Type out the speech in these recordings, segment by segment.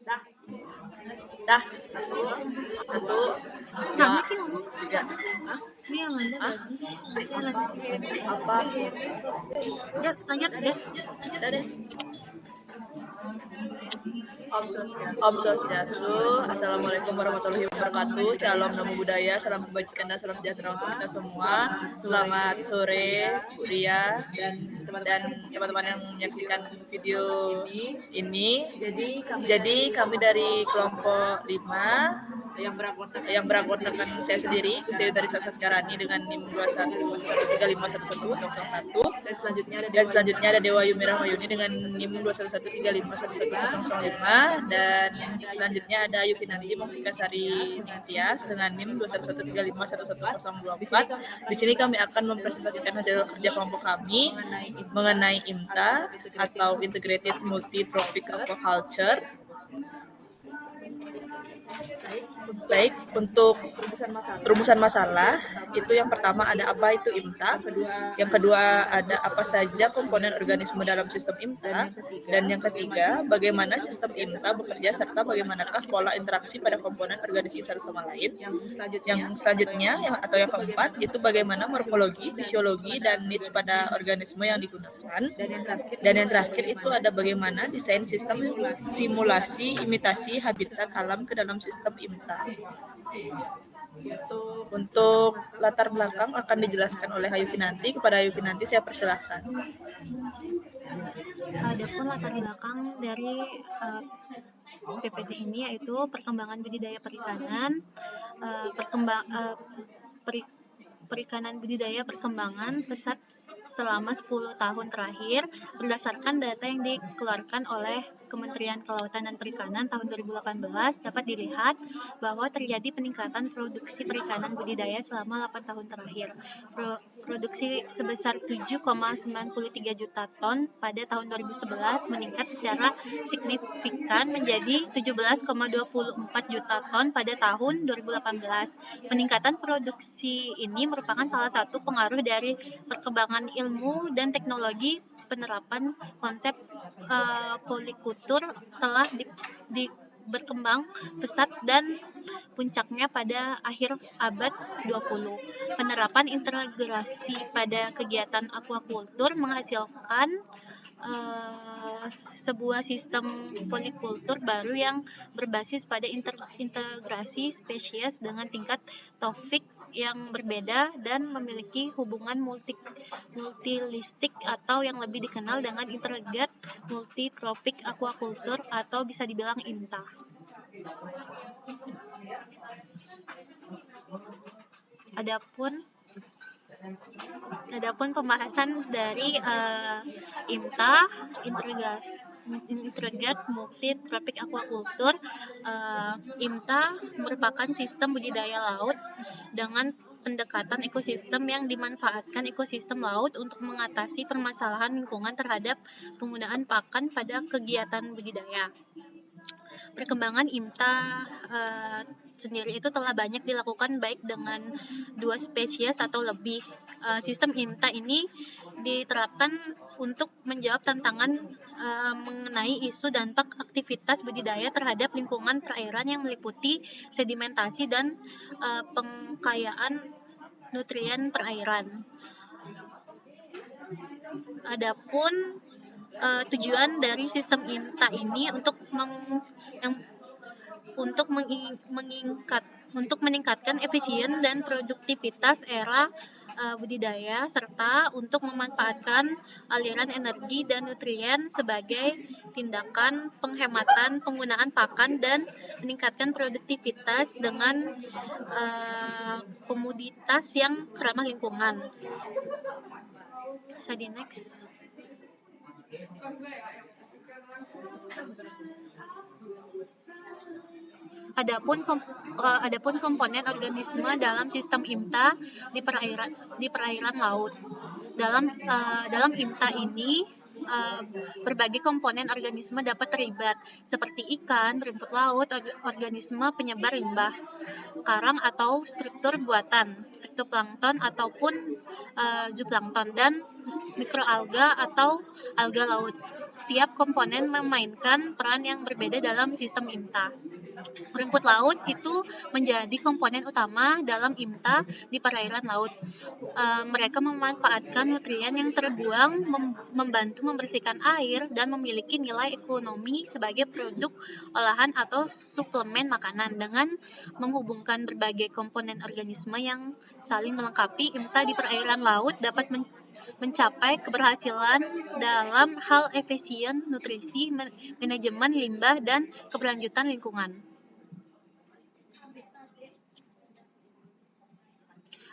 Dah. Satu, dua, Sama kayak ngomong. tiga. Ini Amanda bagus. Saya lanjut. Apa? Lanjut guys. Udah deh. Om Swastiastu, Assalamualaikum warahmatullahi wabarakatuh. Shalom, namo buddhaya, salam kebajikan dan salam sejahtera untuk kita semua. Selamat sore, Bu Ria dan teman-teman yang menyaksikan video ini. Jadi kami dari kelompok 5 yang beranggotakan saya sendiri, Gusti dari Saskarani dengan NIM 21135111101. Dan selanjutnya ada Dewa Yumira Mayuni dengan NIM 21135111105. Dan selanjutnya ada Yukinanti Muktika Sari Ningtyas dengan NIM 21135111124. Di sini kami akan mempresentasikan hasil kerja kelompok kami mengenai IMTA atau Integrated Multi Trophic Aquaculture. Baik, untuk rumusan masalah itu yang pertama ada apa itu IMTA, yang kedua ada apa saja komponen organisme dalam sistem IMTA, dan yang ketiga bagaimana sistem IMTA bekerja serta bagaimanakah pola interaksi pada komponen organisme satu sama lain. Yang selanjutnya atau yang keempat itu bagaimana morfologi, fisiologi, dan niche pada organisme yang digunakan. Dan yang terakhir itu ada bagaimana desain sistem simulasi imitasi habitat alam ke dalam sistem IMTA. Untuk latar belakang akan dijelaskan oleh Ayu Kinanti. Kepada Ayu Kinanti saya persilahkan. Adapun latar belakang dari PPT ini yaitu perkembangan budidaya perikanan, perikanan budidaya perkembangan pesat selama 10 tahun terakhir berdasarkan data yang dikeluarkan oleh Kementerian Kelautan dan Perikanan tahun 2018 dapat dilihat bahwa terjadi peningkatan produksi perikanan budidaya selama 8 tahun terakhir. Produksi sebesar 7,93 juta ton pada tahun 2011 meningkat secara signifikan menjadi 17,24 juta ton pada tahun 2018. Peningkatan produksi ini merupakan salah satu pengaruh dari perkembangan ilmu dan teknologi. Penerapan konsep polikultur telah berkembang pesat dan puncaknya pada akhir abad 20. Penerapan integrasi pada kegiatan aquaculture menghasilkan sebuah sistem polikultur baru yang berbasis pada integrasi spesies dengan tingkat tropik yang berbeda dan memiliki hubungan multilistik atau yang lebih dikenal dengan Integrated Multi-Trophic Aquaculture atau bisa dibilang IMTA. Adapun pembahasan dari IMTA, Integrated Multi-Trophic Aquaculture. IMTA merupakan sistem budidaya laut dengan pendekatan ekosistem yang dimanfaatkan ekosistem laut untuk mengatasi permasalahan lingkungan terhadap penggunaan pakan pada kegiatan budidaya. Perkembangan IMTA sendiri itu telah banyak dilakukan baik dengan 2 spesies atau lebih. Sistem IMTA ini diterapkan untuk menjawab tantangan mengenai isu dampak aktivitas budidaya terhadap lingkungan perairan yang meliputi sedimentasi dan pengkayaan nutrien perairan. Adapun tujuan dari sistem IMTA ini untuk meningkatkan efisien dan produktivitas era budidaya serta untuk memanfaatkan aliran energi dan nutrien sebagai tindakan penghematan penggunaan pakan dan meningkatkan produktivitas dengan komoditas yang ramah lingkungan. Bisa di next. Adapun komponen organisme dalam sistem IMTA di perairan laut. Dalam IMTA ini berbagai komponen organisme dapat terlibat seperti ikan, rumput laut, organisme penyebar limbah, karang atau struktur buatan, fitoplankton ataupun zooplankton, dan mikroalga atau alga laut. setiap komponen memainkan peran yang berbeda dalam sistem IMTA. Rumput laut itu menjadi komponen utama dalam IMTA di perairan laut. Mereka memanfaatkan nutrien yang terbuang, membantu membersihkan air, dan memiliki nilai ekonomi sebagai produk olahan atau suplemen makanan. Dengan menghubungkan berbagai komponen organisme yang saling melengkapi, IMTA di perairan laut dapat mencapai keberhasilan dalam hal efisien nutrisi, manajemen limbah, dan keberlanjutan lingkungan.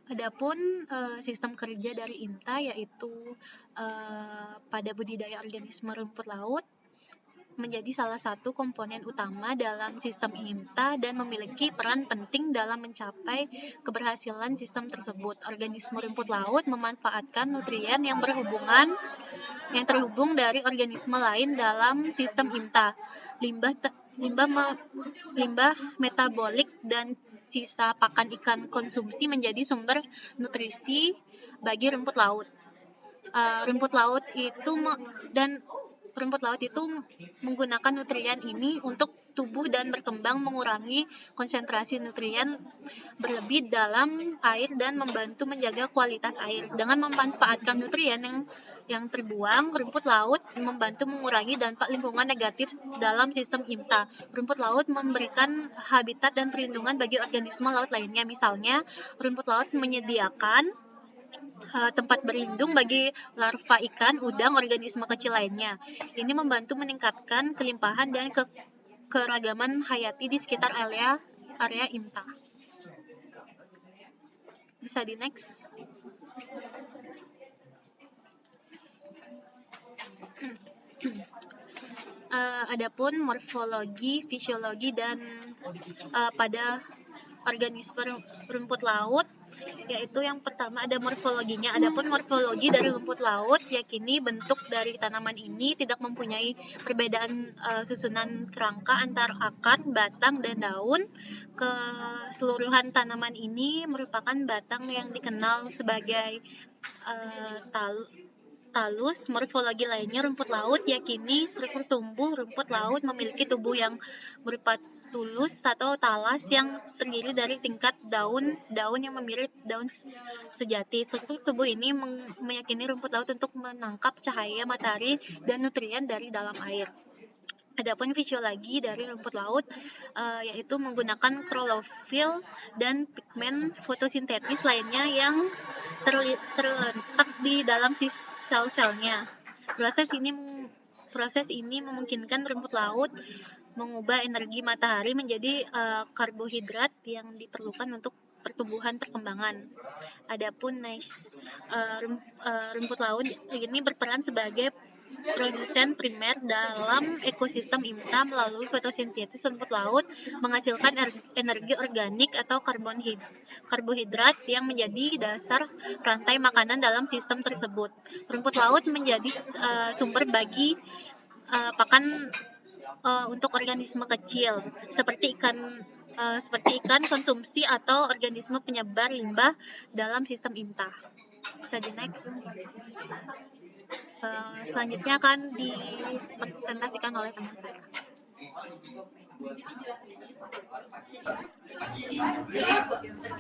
Adapun sistem kerja dari IMTA yaitu pada budidaya organisme rumput laut menjadi salah satu komponen utama dalam sistem IMTA dan memiliki peran penting dalam mencapai keberhasilan sistem tersebut. Organisme rumput laut memanfaatkan nutrien yang terhubung dari organisme lain dalam sistem IMTA. Limbah metabolik dan sisa pakan ikan konsumsi menjadi sumber nutrisi bagi rumput laut. Rumput laut itu menggunakan nutrien ini untuk tubuh dan berkembang, mengurangi konsentrasi nutrien berlebih dalam air dan membantu menjaga kualitas air. Dengan memanfaatkan nutrien yang terbuang, rumput laut membantu mengurangi dampak lingkungan negatif dalam sistem IMTA. Rumput laut memberikan habitat dan perlindungan bagi organisme laut lainnya. Misalnya, rumput laut menyediakan tempat berlindung bagi larva ikan, udang, organisme kecil lainnya. Ini membantu meningkatkan kelimpahan dan keragaman hayati di sekitar area IMTA. Bisa di next. Adapun morfologi, fisiologi, dan pada organisme rumput laut, yaitu yang pertama ada morfologinya. Adapun morfologi dari rumput laut, yakini bentuk dari tanaman ini tidak mempunyai perbedaan susunan kerangka antar akar, batang, dan daun. Keseluruhan tanaman ini merupakan batang yang dikenal sebagai talus. Morfologi lainnya rumput laut yakini struktur tumbuh rumput laut memiliki tubuh yang berupa tulus atau talas yang terdiri dari tingkat daun yang mirip daun sejati. Struktur tubuh ini meyakini rumput laut untuk menangkap cahaya matahari dan nutrien dari dalam air. Adapun fisiologi dari rumput laut yaitu menggunakan klorofil dan pigmen fotosintetis lainnya yang terletak di dalam sel-selnya. Proses ini memungkinkan rumput laut mengubah energi matahari menjadi karbohidrat yang diperlukan untuk pertumbuhan perkembangan. Adapun rumput laut ini berperan sebagai produsen primer dalam ekosistem IMTA. Melalui fotosintesis, rumput laut menghasilkan energi organik atau karbohidrat yang menjadi dasar rantai makanan dalam sistem tersebut. Rumput laut menjadi sumber bagi pakan untuk organisme kecil seperti ikan konsumsi atau organisme penyebar limbah dalam sistem IMTA. Bisa di next. Selanjutnya akan dipresentasikan oleh teman saya.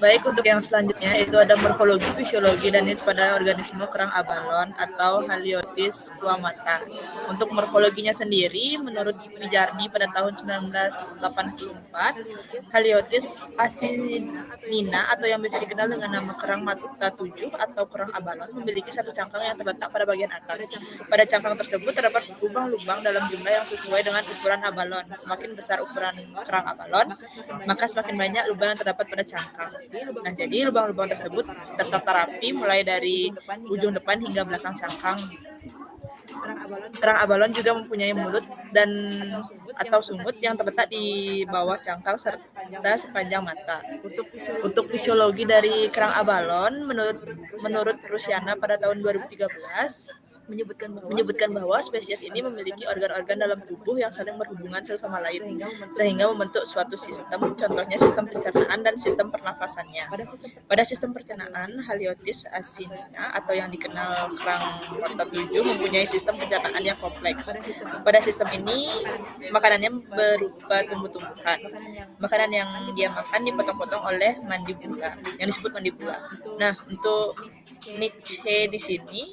Baik, untuk yang selanjutnya itu ada morfologi, fisiologi, dan niche pada organisme kerang abalon atau Haliotis squamata. Untuk morfologinya sendiri, menurut Wijardi pada tahun 1984, Haliotis asinina atau yang bisa dikenal dengan nama kerang mata 7 atau kerang abalon memiliki satu cangkang yang terletak pada bagian atas. Pada cangkang tersebut terdapat lubang-lubang dalam jumlah yang sesuai dengan ukuran abalon. Semakin besar ukuran kerang abalon, maka semakin banyak lubang yang terdapat pada cangkang. Nah, jadi lubang-lubang tersebut tertata rapi mulai dari ujung depan hingga belakang cangkang. Kerang abalon juga mempunyai mulut dan atau sungut yang terletak di bawah cangkang serta sepanjang mata. Untuk fisiologi dari kerang abalon, menurut Rusiana pada tahun 2013, menyebutkan bahwa spesies ini memiliki organ-organ dalam tubuh yang saling berhubungan satu sama lain, sehingga membentuk suatu sistem, contohnya sistem pencernaan dan sistem pernafasannya. Pada sistem pencernaan, Haliotis asinina atau yang dikenal kerang kota 7 mempunyai sistem pencernaan yang kompleks. Pada sistem ini, makanannya berupa tumbuh-tumbuhan. Makanan yang dia makan dipotong-potong oleh mandibula, yang disebut mandibula. Nah, untuk niche di sini,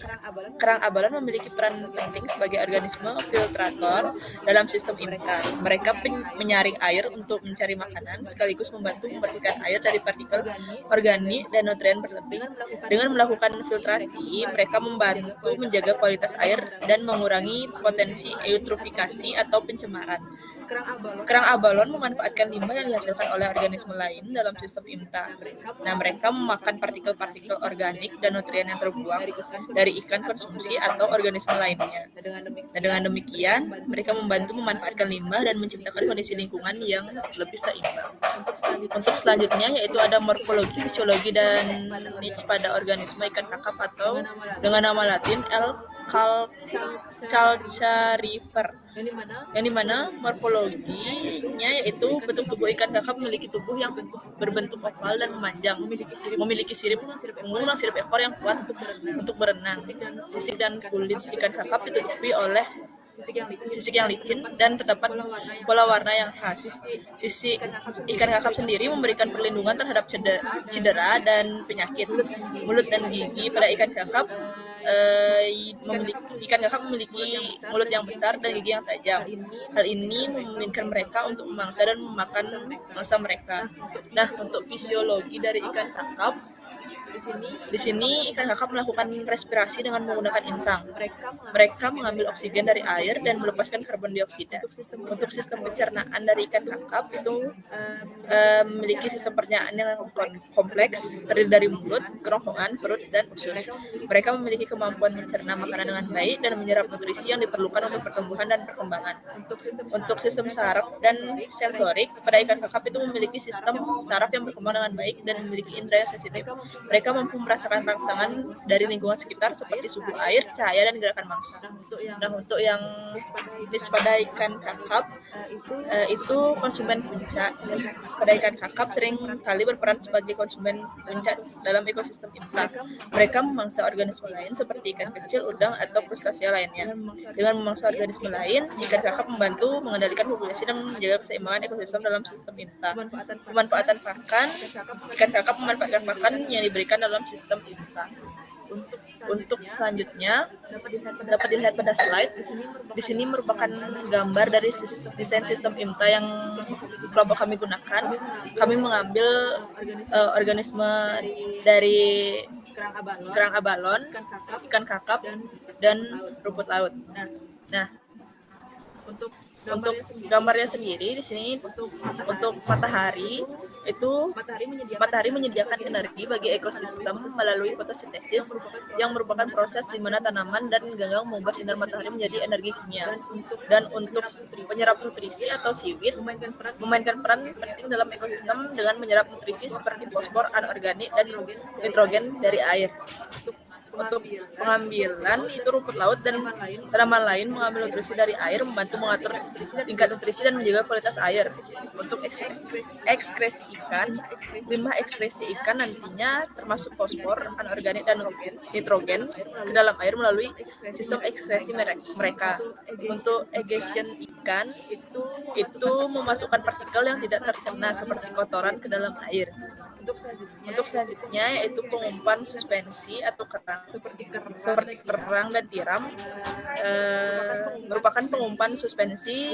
kerang abalon memiliki peran penting sebagai organisme filtrator dalam sistem IMTA. Mereka menyaring air untuk mencari makanan, sekaligus membantu membersihkan air dari partikel organik dan nutrien berlebih. Dengan melakukan filtrasi, mereka membantu menjaga kualitas air dan mengurangi potensi eutrofikasi atau pencemaran. Kerang abalon memanfaatkan limbah yang dihasilkan oleh organisme lain dalam sistem IMTA. Nah, mereka memakan partikel-partikel organik dan nutrien yang terbuang dari ikan konsumsi atau organisme lainnya. Nah, dengan demikian, mereka membantu memanfaatkan limbah dan menciptakan kondisi lingkungan yang lebih seimbang. Untuk selanjutnya yaitu ada morfologi, fisiologi, dan niche pada organisme ikan kakap atau dengan nama latin L. calcarifer, yang dimana morfologinya yaitu bentuk tubuh ikan kakap memiliki tubuh yang berbentuk oval dan memanjang, memiliki sirip ekor yang kuat untuk berenang. Sisik dan kulit ikan kakap ditutupi oleh sisik yang licin dan terdapat pola warna yang khas. Sisik ikan kakap sendiri memberikan perlindungan terhadap cedera dan penyakit. Mulut dan gigi pada ikan kakap memiliki mulut yang besar dan gigi yang tajam. Hal ini memungkinkan mereka untuk memangsa dan memakan mangsa mereka. Nah, untuk fisiologi dari ikan kakap, di sini ikan kakap melakukan respirasi dengan menggunakan insang. Mereka mengambil oksigen dari air dan melepaskan karbon dioksida. Untuk sistem pencernaan dari ikan kakap itu memiliki sistem pencernaan yang kompleks, terdiri dari mulut, kerongkongan, perut, dan usus. Mereka memiliki kemampuan mencerna makanan dengan baik dan menyerap nutrisi yang diperlukan untuk pertumbuhan dan perkembangan. Untuk sistem saraf dan sensorik, pada ikan kakap itu memiliki sistem saraf yang berkembang dengan baik dan memiliki indera yang sensitif. Mereka mampu merasakan rangsangan dari lingkungan sekitar seperti suhu air, cahaya, dan gerakan mangsa. Nah, untuk yang niche pada ikan kakap itu konsumen puncak. Pada ikan kakap sering kali berperan sebagai konsumen puncak dalam ekosistem IMTA. Mereka memangsa organisme lain seperti ikan kecil, udang, atau krustasia lainnya. Dengan memangsa organisme lain, ikan kakap membantu mengendalikan populasi dan menjaga keseimbangan ekosistem dalam sistem IMTA. Pemanfaatan pakan, ikan kakap memanfaatkan pakan yang diberikan dalam sistem IMTA. Untuk selanjutnya dapat dilihat pada slide. Di sini merupakan gambar dari desain sistem IMTA yang kelompok kami gunakan. Kami mengambil organisme dari kerang abalon, ikan kakap, dan rumput laut. Nah, untuk gambarnya sendiri di sini untuk matahari menyediakan energi bagi ekosistem melalui fotosintesis yang merupakan proses di mana tanaman dan ganggang mengubah sinar matahari menjadi energi kimia. Dan untuk penyerap nutrisi atau seaweed memainkan peran penting dalam ekosistem dengan menyerap nutrisi seperti fosfor, anorganik, dan nitrogen dari air. Untuk pengambilan itu rumput laut dan tanaman lain mengambil nutrisi dari air, membantu mengatur tingkat nutrisi dan menjaga kualitas air. Untuk ekskresi ikan, limbah ekskresi ikan nantinya termasuk fosfor, anorganik, dan nitrogen ke dalam air melalui sistem ekskresi mereka. Untuk egestion ikan itu memasukkan partikel yang tidak tercerna seperti kotoran ke dalam air. Untuk selanjutnya yaitu pengumpan suspensi atau kerang seperti kerang dan tiram, merupakan pengumpan suspensi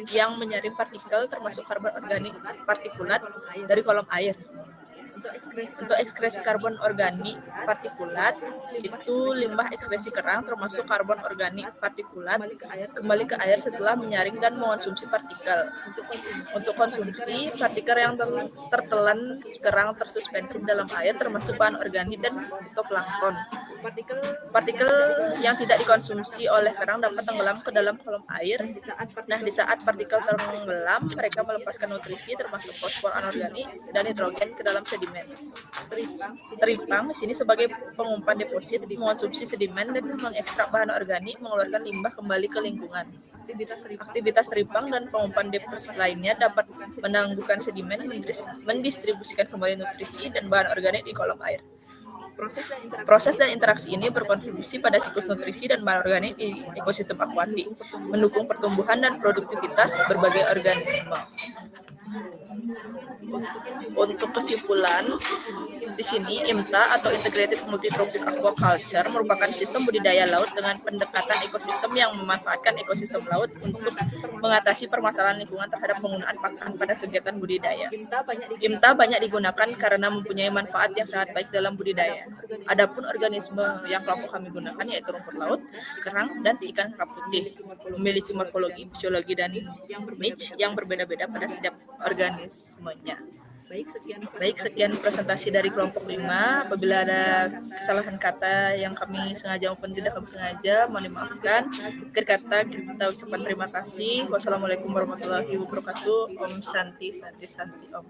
yang menyaring partikel termasuk karbon organik partikulat dari kolom air. Untuk ekskresi karbon organik partikulat itu limbah ekskresi kerang termasuk karbon organik partikulat kembali ke air setelah menyaring dan mengonsumsi partikel. Untuk konsumsi, partikel yang tertelan kerang tersuspensi dalam air termasuk bahan organik dan fitoplankton. Partikel yang tidak dikonsumsi oleh kerang dapat tenggelam ke dalam kolom air. Nah, di saat partikel tenggelam, mereka melepaskan nutrisi termasuk fosfor anorganik dan nitrogen ke dalam sedimen. Teripang di sini sebagai pengumpan deposit, mengonsumsi sedimen dan mengekstrak bahan organik, mengeluarkan limbah kembali ke lingkungan. Aktivitas teripang dan pengumpan deposit lainnya dapat menangguhkan sedimen, mendistribusikan kembali nutrisi dan bahan organik di kolom air. Proses dan interaksi ini berkontribusi pada siklus nutrisi dan bahan organik di ekosistem akuatik, mendukung pertumbuhan dan produktivitas berbagai organisme. Untuk kesimpulan, di sini IMTA atau Integrated Multi-Trophic Aquaculture merupakan sistem budidaya laut dengan pendekatan ekosistem yang memanfaatkan ekosistem laut untuk mengatasi permasalahan lingkungan terhadap penggunaan pakan pada kegiatan budidaya. IMTA banyak digunakan karena mempunyai manfaat yang sangat baik dalam budidaya. Adapun organisme yang kelompok kami gunakan yaitu rumput laut, kerang, dan ikan kakap putih, memiliki morfologi, fisiologi, dan niche yang berbeda-beda pada setiap organismenya. Baik, sekian presentasi dari kelompok 5. Apabila ada kesalahan kata yang kami sengaja maupun tidak kami sengaja, mohon dimaafkan. Akhir kata kita ucapkan terima kasih. Wassalamualaikum warahmatullahi wabarakatuh. Om Santi, Santi, Santi, Om.